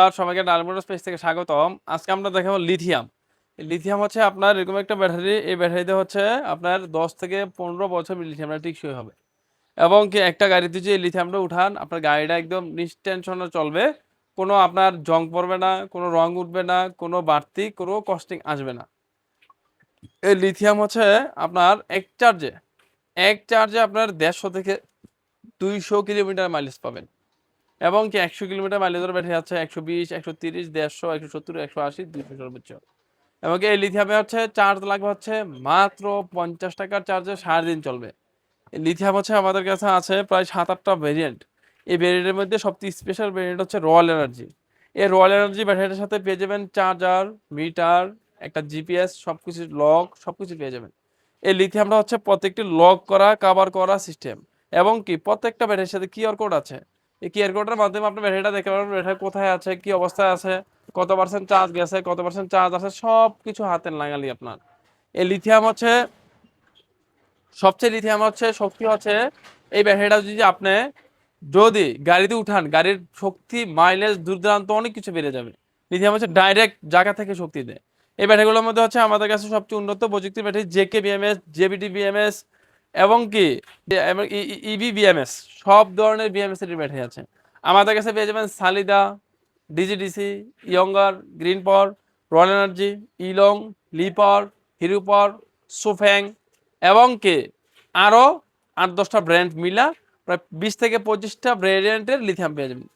আর সবাইকে diamond space থেকে স্বাগতম। আজকে আমরা দেখাবো লিথিয়াম। লিথিয়াম হচ্ছে আপনার এরকম একটা ব্যাটারি। এই ব্যাটারিতে হচ্ছে আপনার 10 থেকে 15 বছর লিথিয়ামটা টিকসই হবে। এবং কি একটা গাড়িতে যে লিথিয়ামটা উঠান, আপনার গাড়িটা একদম নিশ্টেনশনে চলবে। কোনো আপনার জং পড়বে না, কোনো রং উঠবে না, কোনো বাড়তি কোনো কস্টিং আসবে না। এই লিথিয়াম হচ্ছে আপনার এক চার্জে আপনার 150 থেকে 200 কিলোমিটার মাইলেজ পাবেন। এবং কি 100 কিলোমিটার মাইলেজের ব্যাটারি আছে 120, 130, 150, 170, 180, 200 সর্বোচ্চ। এবং কি এই লিথিয়ামে হচ্ছে চার্জ লাগবে হচ্ছে মাত্র 50 টাকার চার্জে 7 দিন চলবে। এই লিথিয়াম হচ্ছে আমাদের কাছে আছে প্রায় 7-8টা ভেরিয়েন্ট। এই ভেরিয়েন্টের মধ্যে সবচেয়ে স্পেশাল ভেরিয়েন্ট হচ্ছে রয়্যাল এনার্জি। এই রয়্যাল এনার্জি ব্যাটারিটার সাথে পেয়ে যাবেন চার্জার, মিটার, একটা জিপিএস, সবকিছু লক, সবকিছু পেয়ে যাবেন। এই লিথিয়ামটা হচ্ছে প্রত্যেকটি লক করা, কভার করা সিস্টেম। এবং কি প্রত্যেকটা ব্যাটারির সাথে কিউআর কোড আছে। এই কিউআর কোডের মাধ্যমে আপনি ব্যাটারিটা দেখতে পারবেন, ব্যাটারি কোথায় আছে, কি অবস্থায় আছে, কত পার্সেন্ট চার্জ গেছে, কত পার্সেন্ট চার্জ আছে, সব কিছু হাতের নাগালি আপনার। এই লিথিয়াম হচ্ছে লিথিয়াম হচ্ছে শক্তি হচ্ছে এই ব্যাটারিটা যদি গাড়িতে উঠান, গাড়ির শক্তি মাইলেজ দূর দূরান্ত অনেক কিছু বেড়ে যাবে। লিথিয়াম হচ্ছে ডাইরেক্ট জায়গা থেকে শক্তি দেয়। এই ব্যাটারিগুলোর মধ্যে হচ্ছে আমাদের কাছে সবচেয়ে উন্নত প্রযুক্তির battery JK BMS, JBT BMS এবং কি ইবি বিএমএস, সব ধরনের বিএমএস এর ব্যাটারি আছে। আমাদের কাছে পেয়ে যাবেন সালিদা, ডিজিডিসি, ইয়ঙ্গার, গ্রিন পাওয়ার, রয়্যাল এনার্জি, ইলং, লি পাওয়ার, হিরো পাওয়ার, সুফ্যাং এবং কি আরো 8-10টা ব্র্যান্ড মিলা প্রায় 20 থেকে 25টা ভ্যারিয়েন্টের লিথিয়াম পেয়ে যাবেন।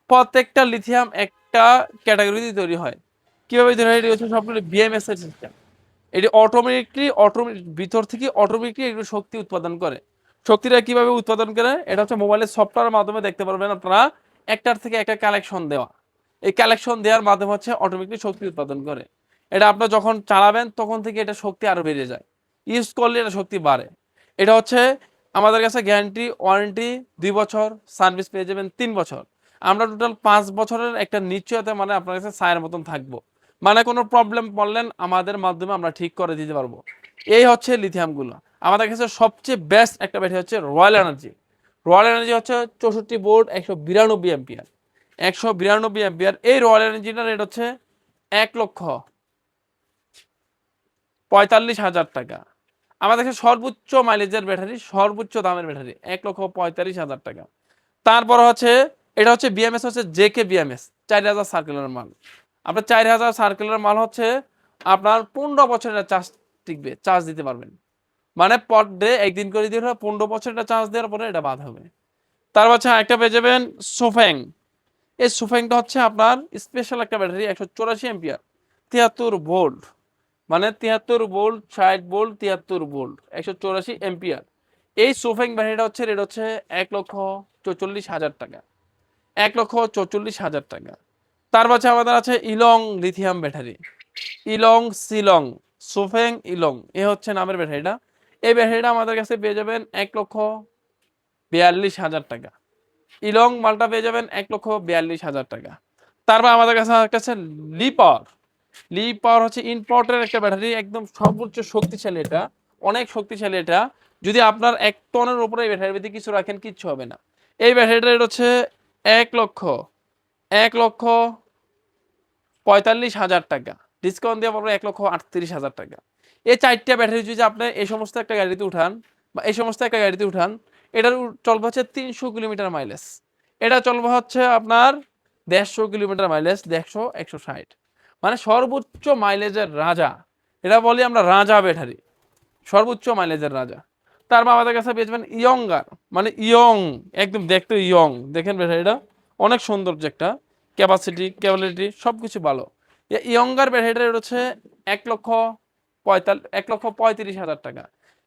প্রত্যেকটা লিথিয়াম একটা ক্যাটাগরিতে তৈরি হয়। কিভাবে তৈরি হয়? এটি হচ্ছে সবগুলো বিএমএস এর সিস্টেম। এটি অটোমেটিক ভিতর থেকে অটোমেটিকলি একটু শক্তি উৎপাদন করে। শক্তিটা কিভাবে উৎপাদন করে? এটা হচ্ছে মোবাইলের সফটওয়্যারের মাধ্যমে দেখতে পারবেন আপনারা। একটার থেকে একটা কালেকশন দেওয়া, এই কালেকশন দেওয়ার মাধ্যমে হচ্ছে অটোমেটিকলি শক্তি উৎপাদন করে। এটা আপনার যখন চালাবেন তখন থেকে এটা শক্তি আরো বেড়ে যায়, ইউজ করলে এটা শক্তি বাড়ে। এটা হচ্ছে আমাদের কাছে গ্যারান্টি ওয়ারেন্টি 2 বছর, সার্ভিস পেয়ে যাবেন 3 বছর। আমরা টোটাল 5 বছরের একটা নিশ্চয়তা, মানে আপনার কাছে ছায়ের মতন থাকবো। মানে কোনো প্রবলেম পড়লেন আমাদের মাধ্যমে আমরা ঠিক করে দিতে পারবো। এই হচ্ছে লিথিয়ামগুলো। আমাদের কাছে সবচেয়ে বেস্ট একটা ব্যাটারি হচ্ছে রয়্যাল এনার্জি। রয়্যাল এনার্জি হচ্ছে 64 ভোল্ট, 192 অ্যাম্পিয়ার। 192 অ্যাম্পিয়ার এই রয়্যাল এনার্জিটার রেট হচ্ছে 1,45,000 টাকা। আমাদের কাছে সর্বোচ্চ মাইলেজের ব্যাটারি, সর্বোচ্চ দামের ব্যাটারি 1,45,000 টাকা। তারপর হচ্ছে এটা হচ্ছে বিএমএস, হচ্ছে জেকে বিএমএস, 4000 সার্কুলার মাল। আপনার 4000 সার্কুলার মাল হচ্ছে আপনার 15 বছরের চার্জ টিকবে, চার্জ দিতে পারবেন। মানে পার ডে একদিন করে দিয়ে 15 বছরের চার্জ দেওয়ার পরে এটা বাদ হবে। তারপর হচ্ছে একটা পেয়ে যাবেন সোফ্যাং। এই সোফ্যাংটা হচ্ছে আপনার স্পেশাল একটা ব্যাটারি, 184 এম্পিয়ার, 73 ভোল্ট। মানে 73 ভোল্ট, 60 ভোল্ট, 73 ভোল্ট, 184 এম্পিয়ার। এই সোফ্যাং ব্যাটারিটা হচ্ছে রেট হচ্ছে 1,44,000 টাকা। 1,44,000 টাকা। তার পাশে আমাদের আছে ইলং লিথিয়াম ব্যাটারি, ইলং সিলং, সোফেং ইলং, এ হচ্ছে নামের ব্যাটারিটা। এই ব্যাটারিটা আমাদের কাছে পেয়ে যাবেন 1,42,000 টাকা। ইলং মালটা পেয়ে যাবেন 1,42,000 টাকা। তারপর আমাদের কাছে একটা আছে লি পাওয়ার। লি পাওয়ার হচ্ছে ইম্পোর্টের একটা ব্যাটারি, একদম সর্বোচ্চ শক্তিশালী এটা, অনেক শক্তিশালী এটা। যদি আপনার 1 টনের উপরে এই ব্যাটারির ভিতরে কিছু রাখেন কিচ্ছু হবে না। এই ব্যাটারিটা হচ্ছে 1,45,000 টাকা। ডিসকাউন্ট দিয়ে পড়বে 1,38,000 টাকা। এই 4টা ব্যাটারি যদি আপনি এই সমস্ত একটা গাড়িতে উঠান, বা এই সমস্ত একটা গাড়িতে উঠান, এটার চলবে হচ্ছে 300 কিলোমিটার মাইলেজ। এটা চলবে হচ্ছে আপনার 150 কিলোমিটার মাইলেজ, 150, 160, মানে সর্বোচ্চ মাইলেজের রাজা। এটা বলি আমরা রাজা ব্যাটারি, সর্বোচ্চ মাইলেজের রাজা। তারপর আমাদের কাছে পেয়ে যাবেন ইয়ঙ্গার, মানে ইয়ং, একদম দেখতে ইয়ং। দেখেন ব্যাটারিটা অনেক সৌন্দর্য, একটা ক্যাপাবিলিটি সবকিছু ভালো। ইয়ঙ্গার ব্যাটারিটা হচ্ছে 1,35,000 টাকা।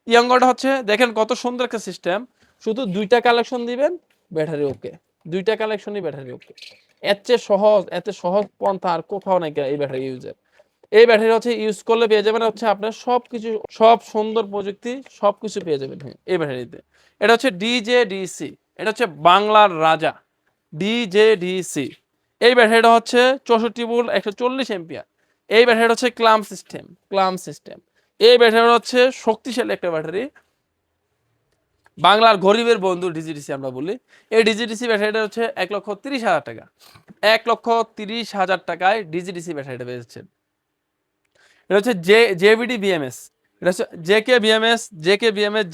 ইয়ঙ্গারটা হচ্ছে দেখেন কত সুন্দর একটা সিস্টেম। শুধু 2টা কালেকশন দিবেন, ব্যাটারি ওকে। 2টা কালেকশনই ব্যাটারি ওকে। এত সহজ পন্থা আর কোথাও নাই এই ব্যাটারি ইউজের। এই ব্যাটারি হচ্ছে ইউজ করলে পেয়ে যাবেন হচ্ছে আপনার সবকিছু, সব সুন্দর প্রযুক্তি সবকিছু পেয়ে যাবেন এই ব্যাটারিতে। এটা হচ্ছে ডিজেডিসি, এটা হচ্ছে বাংলার রাজা, ডিজেডিসি। এই ব্যাটারিটা হচ্ছে 64 ভোল্ট, 140 এম্পিয়ার। এই ব্যাটারিটা হচ্ছে ক্লাম সিস্টেম। এই ব্যাটারি হচ্ছে শক্তিশালী একটা ব্যাটারি। বাংলার গরিবের বন্ধু ডিজিডিসি আমরা বলি। এই ডিজিডিসি ব্যাটারিটা হচ্ছে 1,30,000 টাকা। 1,30,000 টাকায় ডিজিডিসি ব্যাটারিটা পেয়েছেন। এটা হচ্ছে জেভিডি বিএমএস। এটা হচ্ছে জেকে বিএমএস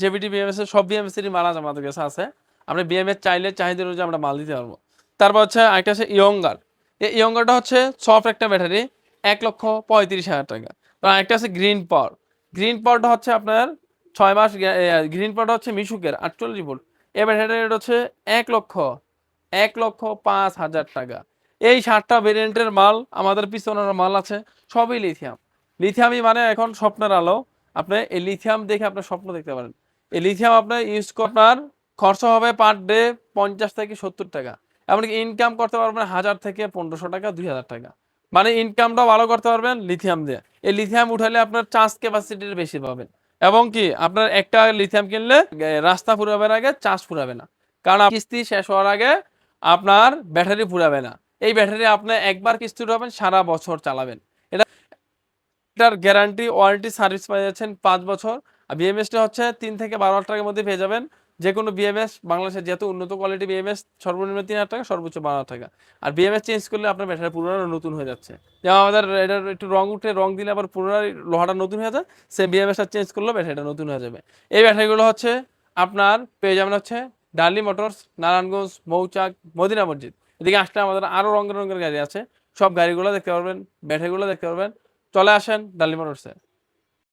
জেভিডি বিএমএস এর সব বিএমএস এরই মাল আমাদের কাছে আছে। আমরা বিএমএস চাইলে চাহিদা অনুযায়ী আমরা মাল দিতে পারবো। তারপর হচ্ছে একটা হচ্ছে ইয়ঙ্গার। এই ইয়ঙ্গারটা হচ্ছে সফট একটা ব্যাটারি, 1,35,000 টাকা। তো একটা আছে গ্রিন পাওয়ার। গ্রিন পাওয়ারটা হচ্ছে আপনার 6 মাস। গ্রিন পাওয়ারটা হচ্ছে মিশুকের 48 ভোল্ট। এই ব্যাটারিটা রেট হচ্ছে 1,05,000 টাকা। এই 7টা ভেরিয়েন্টের মাল আমাদের পিছনের মাল আছে, সবই লিথিয়াম। লিথিয়ামই মানে এখন স্বপ্নের আলো। আপনি এই লিথিয়াম দেখে আপনার স্বপ্ন দেখতে পারেন। এই লিথিয়াম আপনার ইউজ আপনার খরচ হবে পার ডে 50 থেকে 70 টাকা। এমনকি ইনকাম করতে পারবেন 1000 থেকে 1500 টাকা, 2000 টাকা। মানে ইনকামটাও ভালো করতে পারবেন লিথিয়াম দিয়ে। এই লিথিয়াম উঠালে আপনার চার্জ ক্যাপাসিটির বেশি পাবেন। এবং কি আপনার একটা লিথিয়াম কিনলে রাস্তা ফুরাবের আগে চার্জ ফুরাবে না। কারণ কিস্তি শেষ হওয়ার আগে আপনার ব্যাটারি ফুরাবে না। এই ব্যাটারি আপনি একবার কিস্তি উঠাবেন, সারা বছর চালাবেন। এটার গ্যারান্টি ওয়ারেন্টি সার্ভিস পেয়ে যাচ্ছেন 5 বছর। আর বিএমএসটা হচ্ছে 3 থেকে 12 টাকার মধ্যে পেয়ে যাবেন। যে কোনো বিএমএস বাংলাদেশের যেহেতু উন্নত কোয়ালিটি বিএমএস সর্বনিম্ন 3,000 টাকা, সর্বোচ্চ 12 টাকা। আর বিএমএস চেঞ্জ করলে আপনার ব্যাটারি পুরোনো নতুন হয়ে যাচ্ছে। যেমন আমাদের এটার একটু রং উঠে, রং দিলে আবার পুনরায় লোহাটা নতুন হয়ে যায়, সে বিএমএসটা চেঞ্জ করলেও ব্যাটারিটা নতুন হয়ে যাবে। এই ব্যাটারিগুলো হচ্ছে আপনার পেয়ে যাবেন হচ্ছে ডার্লি মোটরস, নারায়ণগঞ্জ, মৌচাক, মদিনা মসজিদ। এদিকে আসলে আমাদের আরও রঙের রঙের গাড়ি আছে। সব গাড়িগুলো দেখতে পারবেন, ব্যাটারিগুলো দেখতে পারবেন। চলে আসেন ডার্লি মোটরসে।